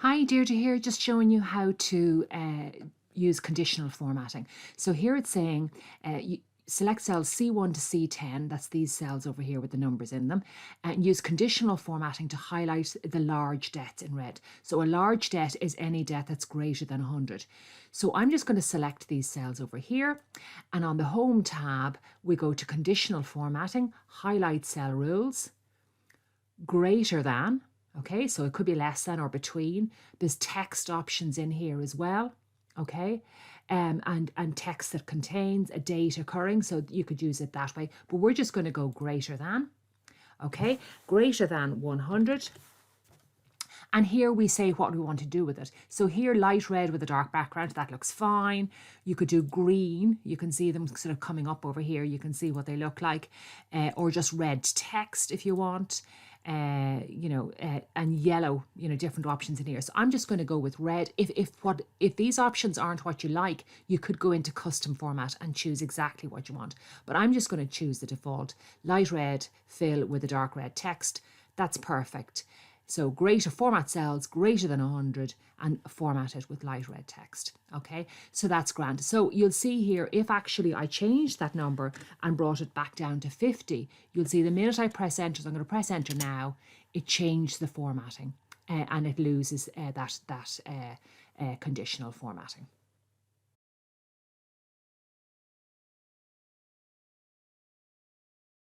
Hi, Deirdre here, just showing you how to use conditional formatting. So here it's saying you select cells C1 to C10, that's these cells over here with the numbers in them, and use conditional formatting to highlight the large debts in red. So a large debt is any debt that's greater than 100. So I'm just going to select these cells over here, and on the Home tab, we go to conditional formatting, highlight cell rules, greater than. Okay, so it could be less than or between. There's text options in here as well. Okay, and text that contains a date occurring, so you could use it that way. But we're just going to go greater than. Okay, greater than 100. And here we say what we want to do with it. So here, light red with a dark background, that looks fine. You could do green. You can see them sort of coming up over here. You can see what they look like. Or just red text if you want. And yellow, different options in here. So I'm just going to go with red. If these options aren't what you like, you could go into custom format and choose exactly what you want. But I'm just going to choose the default light red fill with a dark red text. That's perfect. So greater format cells greater than 100 and format it with light red text. Okay, so that's grand. So you'll see here, if actually I changed that number and brought it back down to 50, you'll see the minute I press enter, so I'm going to press enter now, it changed the formatting and it loses that conditional formatting.